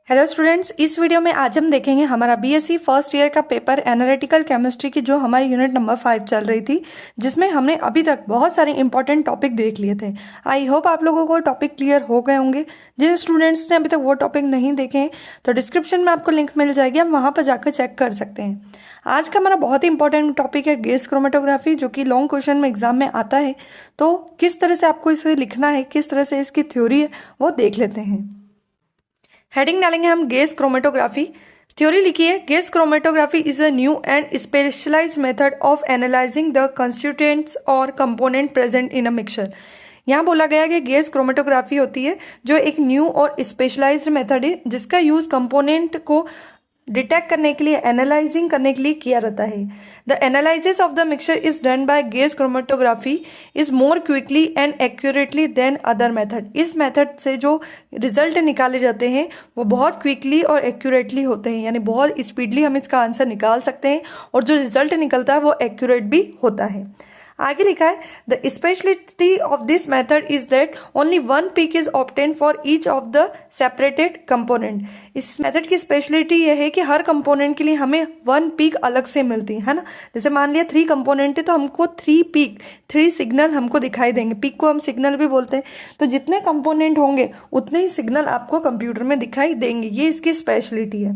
Hello students, इस video में आज हम देखेंगे हमारा बीएससी फर्स्ट ईयर का पेपर एनालिटिकल केमिस्ट्री की जो हमारी यूनिट नंबर 5 चल रही थी, जिसमें हमने अभी तक बहुत सारे इंपॉर्टेंट टॉपिक देख लिए थे। आई होप आप लोगों को टॉपिक क्लियर हो गए होंगे। जिन स्टूडेंट्स ने अभी तक वो टॉपिक नहीं देखे हैं तो डिस्क्रिप्शन में आपको लिंक मिल जाएगी, आप वहाँ पर जाकर चेक कर सकते हैं। आज का हमारा बहुत ही इंपॉर्टेंट टॉपिक है गैस क्रोमेटोग्राफी, जो कि लॉन्ग क्वेश्चन में एग्जाम में आता है। तो किस तरह से आपको इसे लिखना है, किस तरह से इसकी थ्योरी है, वो देख लेते हैं। हेडिंग डालेंगे हम गैस क्रोमेटोग्राफी। थ्योरी लिखिए, gas chromatography is a new and specialised method of analysing the constituents और component present in a mixture. यहाँ बोला गया कि गैस क्रोमेटोग्राफी होती है जो एक न्यू और स्पेशलाइज्ड मेथड है, जिसका यूज कंपोनेंट को डिटेक्ट करने के लिए, एनालाइजिंग करने के लिए किया जाता है। The analysis of the mixture is done by gas chromatography is more quickly and accurately then other method. इस मेथड से जो रिजल्ट निकाले जाते हैं वो बहुत क्विकली और एक्यूरेटली होते हैं, यानी बहुत स्पीडली हम इसका आंसर निकाल सकते हैं और जो रिजल्ट निकलता है वो एक्यूरेट भी होता है। आगे लिखा है, the speciality of this method is that only one peak is obtain for each of the separated component. इस मेथड की स्पेशलिटी यह है कि हर कंपोनेंट के लिए हमें वन पीक अलग से मिलती है ना। जैसे मान लिया 3 कंपोनेंट है तो हमको 3 पीक, 3 सिग्नल हमको दिखाई देंगे। पीक को हम सिग्नल भी बोलते हैं। तो जितने कंपोनेंट होंगे उतने ही सिग्नल आपको कंप्यूटर में दिखाई देंगे, ये इसकी स्पेशलिटी है।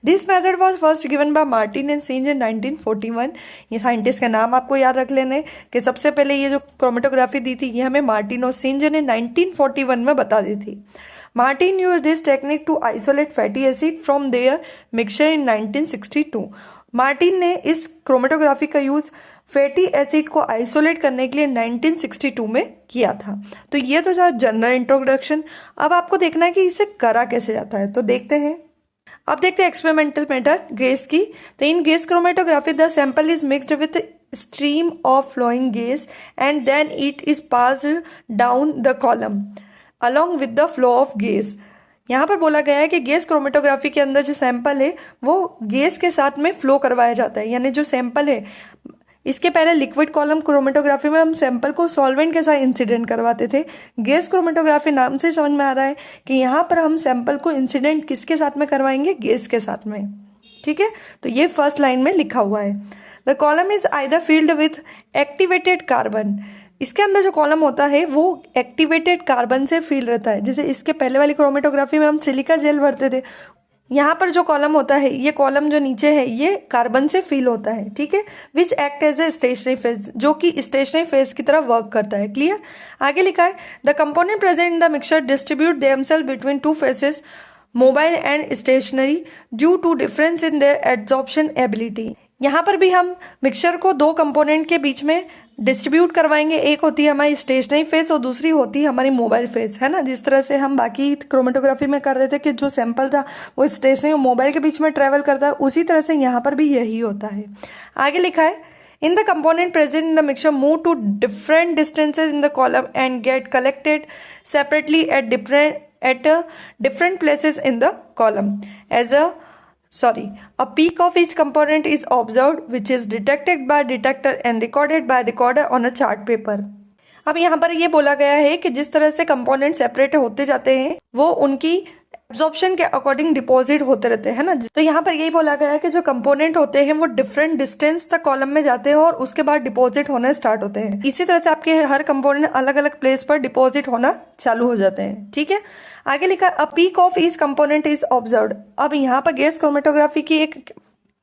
This method was first given by Martin and Synge in 1941। ये साइंटिस्ट का नाम आपको याद रख लेने कि सबसे पहले ये जो क्रोमेटोग्राफी दी थी ये हमें मार्टिन और सींज ने 1941 में बता दी थी। Martin use this technique to isolate fatty acid from their mixture in 1962। Martin ने इस क्रोमेटोग्राफी का यूज फैटी एसिड को आइसोलेट करने के लिए 1962 में किया था। तो ये तो था जनरल इंट्रोडक्शन। अब आपको देखना है कि इसे करा कैसे जाता है, तो देखते हैं। अब देखते हैं एक्सपेरिमेंटल मेथड गैस की। तो इन gas chromatography the sample is mixed with stream of flowing gas and then it is passed down the column along with the flow of gas। यहाँ पर बोला गया है कि गैस क्रोमेटोग्राफी के अंदर जो सैंपल है वो गैस के साथ में फ्लो करवाया जाता है। यानी जो सैंपल है, इसके पहले लिक्विड कॉलम क्रोमेटोग्राफी में हम सैंपल को सॉल्वेंट के साथ इंसिडेंट करवाते थे। गैस क्रोमेटोग्राफी नाम से समझ में आ रहा है कि यहाँ पर हम सैंपल को इंसिडेंट किसके साथ में करवाएंगे, गैस के साथ में। ठीक है, तो ये फर्स्ट लाइन में लिखा हुआ है। The column is either field with activated carbon. इसके अंदर जो कॉलम होता है वो एक्टिवेटेड कार्बन से फील रहता है। जैसे इसके पहले वाली क्रोमेटोग्राफी में हम सिलिका जेल भरते थे, यहाँ पर जो कॉलम होता है, ये कॉलम जो नीचे है ये कार्बन से फील होता है। ठीक है, which act as a stationary phase, जो कि स्टेशनरी फेज की तरह वर्क करता है। क्लियर। आगे लिखा है, the component present in the mixture distribute themself between 2 phases mobile and stationary due to difference in their absorption ability. यहाँ पर भी हम मिक्सचर को 2 कंपोनेंट के बीच में डिस्ट्रीब्यूट करवाएंगे। एक होती है हमारी स्टेशनरी फेस और दूसरी होती है हमारी मोबाइल फेस, है ना। जिस तरह से हम बाकी क्रोमेटोग्राफी में कर रहे थे कि जो सैंपल था वो स्टेशनरी और मोबाइल के बीच में ट्रेवल करता है, उसी तरह से यहाँ पर भी यही होता है। आगे लिखा है, in the component present in the mixture move to different distances in the column and get collected separately at different places in the column as a peak of each component is observed which is detected by detector and recorded by recorder on a chart paper। अब यहाँ पर ये बोला गया है कि जिस तरह से कंपोनेंट सेपरेट होते जाते हैं वो उनकी एब्जॉर्प्शन के अकॉर्डिंग डिपॉजिट होते रहते हैं ना। तो यहाँ पर यही बोला गया है कि जो कंपोनेंट होते हैं वो डिफरेंट डिस्टेंस तक कॉलम में जाते हैं और उसके बाद डिपॉजिट होने स्टार्ट होते हैं। इसी तरह से आपके हर कंपोनेंट अलग अलग प्लेस पर डिपॉजिट होना चालू हो जाते हैं। ठीक है, आगे लिखा, अ peak of each component is observed. अब यहाँ पर गैस क्रोमेटोग्राफी की एक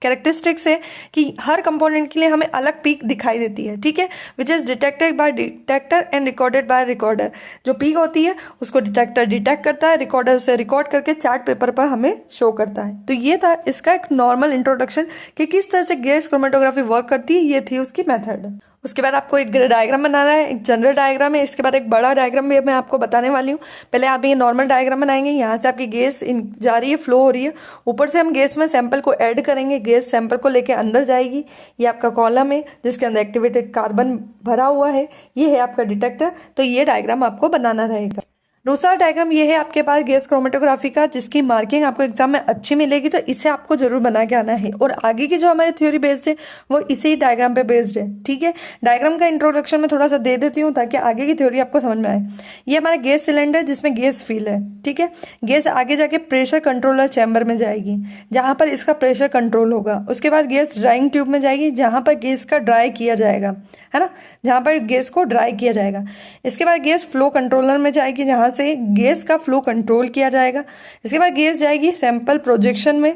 कैरेक्टरिस्टिक्स है कि हर कंपोनेंट के लिए हमें अलग पीक दिखाई देती है। ठीक है, which is detected by detector and recorded by recorder. जो पीक होती है उसको डिटेक्टर डिटेक्ट करता है, रिकॉर्डर उसे रिकॉर्ड करके चार्ट पेपर पर हमें शो करता है। तो ये था इसका एक नॉर्मल इंट्रोडक्शन कि किस तरह से गैस क्रोमेटोग्राफी वर्क करती है। ये थी उसकी मेथड। उसके बाद आपको एक डायग्राम बनाना है, एक जनरल डायग्राम है। इसके बाद एक बड़ा डायग्राम भी मैं आपको बताने वाली हूँ। पहले आप ये नॉर्मल डायग्राम बनाएंगे। यहाँ से आपकी गैस जा रही है, फ्लो हो रही है, ऊपर से हम गैस में सैंपल को ऐड करेंगे, गैस सैंपल को लेके अंदर जाएगी। ये आपका कॉलम है जिसके अंदर एक्टिवेटेड कार्बन भरा हुआ है, ये है आपका डिटेक्टर। तो ये डायग्राम आपको बनाना रहेगा। दूसरा डायग्राम ये है आपके पास गैस क्रोमेटोग्राफी का, जिसकी मार्किंग आपको एग्जाम में अच्छी मिलेगी, तो इसे आपको जरूर बना के आना है। और आगे की जो हमारी थ्योरी बेस्ड है वो इसी डायग्राम पे बेस्ड है। ठीक है, डायग्राम का इंट्रोडक्शन में थोड़ा सा दे देती हूँ ताकि आगे की थ्योरी आपको समझ में आए। ये हमारा गैस सिलेंडर जिसमें गैस फिल है। ठीक है, गैस आगे जाके प्रेशर कंट्रोलर चैम्बर में जाएगी जहां पर इसका प्रेशर कंट्रोल होगा। उसके बाद गैस ड्राइंग ट्यूब में जाएगी जहां पर गैस का ड्राई किया जाएगा, है ना, जहां पर गैस को ड्राई किया जाएगा। इसके बाद गैस फ्लो कंट्रोलर में जाएगी जहां से गैस का फ्लो कंट्रोल किया जाएगा। इसके बाद गैस जाएगी सैंपल प्रोजेक्शन में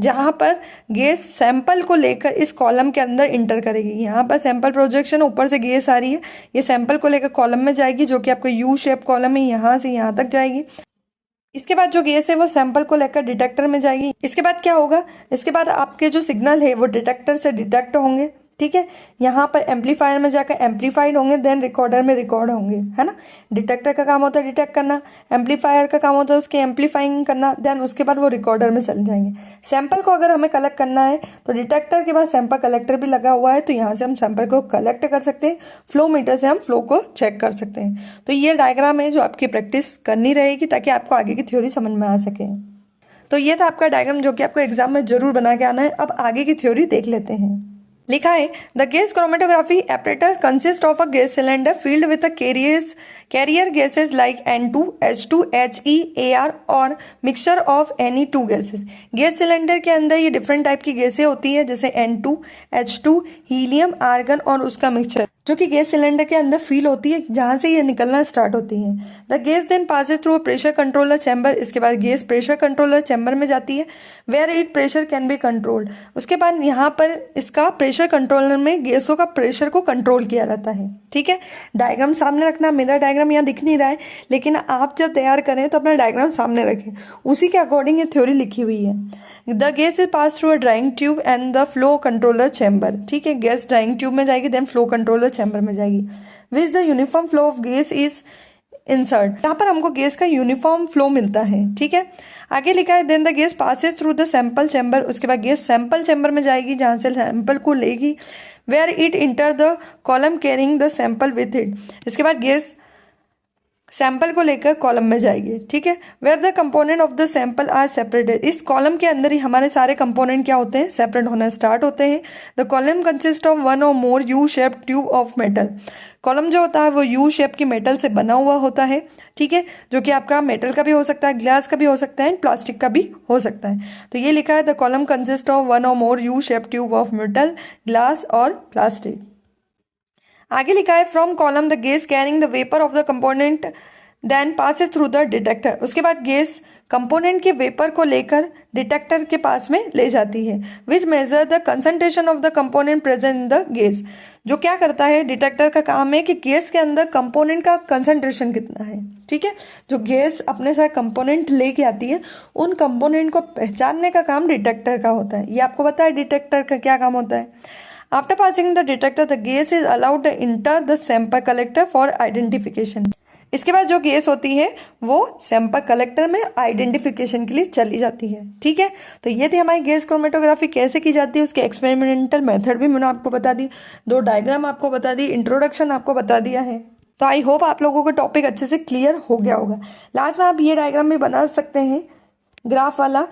जहां पर गैस सैंपल को लेकर इस कॉलम के अंदर इंटर करेगी। यहाँ पर सैंपल प्रोजेक्शन, ऊपर से गैस आ रही है, ये सैंपल को लेकर कॉलम में जाएगी जो कि आपको यू शेप कॉलम है, यहाँ से यहाँ तक जाएगी। इसके बाद जो गैस है वो सैंपल को लेकर डिटेक्टर में जाएगी। इसके बाद क्या होगा, इसके बाद आपके जो सिग्नल है वो डिटेक्टर से डिटेक्ट होंगे। ठीक है, यहाँ पर एम्पलीफायर में जाकर एम्पलीफाइड होंगे, देन रिकॉर्डर में रिकॉर्ड होंगे, है ना। डिटेक्टर का काम होता है डिटेक्ट करना, एम्पलीफायर का काम होता है उसके एम्पलीफाइंग करना, देन उसके बाद वो रिकॉर्डर में चले जाएंगे। सैंपल को अगर हमें कलेक्ट करना है तो डिटेक्टर के बाद सैंपल कलेक्टर भी लगा हुआ है, तो यहाँ से हम सैंपल को कलेक्ट कर सकते हैं। फ्लो मीटर से हम फ्लो को चेक कर सकते हैं। तो ये डायग्राम है जो आपकी प्रैक्टिस करनी रहेगी ताकि आपको आगे की थ्योरी समझ में आ सके। तो ये था आपका डायग्राम जो कि आपको एग्जाम में जरूर बना के आना है। अब आगे की थ्योरी देख लेते हैं। लिखा है the gas chromatography apparatus consists of a gas cylinder filled with a carrier gases like N2, H2, HE, AR और mixture of any two gases। Gas cylinder के अंदर ये डिफरेंट टाइप की गैसें होती है जैसे N2, H2, हीलियम, आर्गन और उसका मिक्सचर जो कि गैस सिलेंडर के अंदर फील होती है जहां से ये निकलना स्टार्ट होती है। The gas then passes through pressure controller chamber. इसके बाद गैस प्रेशर कंट्रोलर चैम्बर में जाती है where it pressure can be controlled. उसके बाद यहाँ पर इसका प्रेशर कंट्रोलर में गैसों का प्रेशर को कंट्रोल किया जाता है। ठीक है, डायग्राम सामने रखना। मेरा डायग्राम यहाँ दिख नहीं रहा है, लेकिन आप जब तैयार करें तो अपना डायग्राम सामने रखें, उसी के अकॉर्डिंग ये थ्योरी लिखी हुई है। The gas is pass through a drawing tube and the flow controller chamber. ठीक है, गैस ड्राइंग ट्यूब में जाएगी, देन फ्लो कंट्रोलर चैम्बर में जाएगी। Which the uniform flow of gas is insert. यहाँ पर हमको गैस का यूनिफॉर्म फ्लो मिलता है। ठीक है, आगे लिखा है then the gas passes through the sample chamber. उसके बाद गैस सैंपल चैम्बर में जाएगी जहां से सैंपल को लेगी where it enter the column carrying the sample with it. इसके बाद गैस सैंपल को लेकर कॉलम में जाएगी। ठीक है, where the component of the sample are separated. इस कॉलम के अंदर ही हमारे सारे कंपोनेंट क्या होते हैं, सेपरेट होना स्टार्ट होते हैं। The column consist of one और more U shape tube of metal. Column जो होता है वो यू शेप की मेटल से बना हुआ होता है। ठीक है, जो कि आपका मेटल का भी हो सकता है, ग्लास का भी हो सकता है, प्लास्टिक का भी हो सकता है। तो ये लिखा है the column consist of one और more U shape tube of metal, glass और प्लास्टिक। आगे लिखा है from column the gas carrying the vapour of the component then passes through the detector. उसके बाद गैस कंपोनेंट के वेपर को लेकर डिटेक्टर के पास में ले जाती है which measure the concentration of the component present in the gas. जो क्या करता है, डिटेक्टर का काम है कि गैस के अंदर कंपोनेंट का कंसंट्रेशन कितना है। ठीक है, जो गैस अपने साथ कंपोनेंट लेके आती है उन कंपोनेंट को पहचानने का काम डिटेक्टर का होता है। ये आपको पता है डिटेक्टर का क्या काम होता है। After passing the detector, the gas is allowed to enter the sample collector for identification। इसके बाद जो गैस होती है वो सैंपल कलेक्टर में आइडेंटिफिकेशन के लिए चली जाती है। ठीक है, तो ये थी हमारी गैस क्रोमेटोग्राफी कैसे की जाती है, उसके एक्सपेरिमेंटल मेथड भी मैंने आपको बता दी, 2 डायग्राम आपको बता दी, इंट्रोडक्शन आपको बता दिया है। तो आई होप आप लोगों को टॉपिक अच्छे से क्लियर हो गया होगा। लास्ट में आप ये डायग्राम भी बना सकते हैं ग्राफ वाला।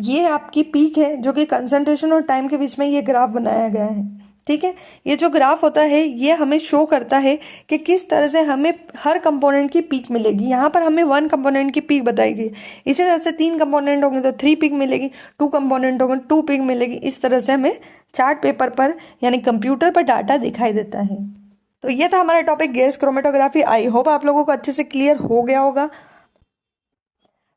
ये आपकी पीक है जो कि कंसंट्रेशन और टाइम के बीच में ये ग्राफ बनाया गया है। ठीक है, ये जो ग्राफ होता है ये हमें शो करता है कि किस तरह से हमें हर कंपोनेंट की पीक मिलेगी। यहाँ पर हमें 1 कंपोनेंट की पीक बताई गई, इसी तरह से 3 कंपोनेंट होंगे तो 3 पीक मिलेगी, 2 कंपोनेंट होंगे 2 पीक मिलेगी। इस तरह से हमें चार्ट पेपर पर यानी कंप्यूटर पर डाटा दिखाई देता है। तो ये था हमारा topic gas chromatography. I hope आप लोगों को अच्छे से क्लियर हो गया होगा।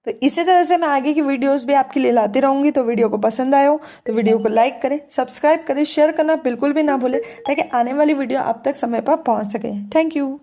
तो इसी तरह से मैं आगे की वीडियोस भी आपके लिए लाती रहूंगी। तो वीडियो को पसंद आया हो तो वीडियो को लाइक करें, सब्सक्राइब करें, शेयर करना बिल्कुल भी ना भूलें ताकि आने वाली वीडियो आप तक समय पर पहुंच सके। Thank you.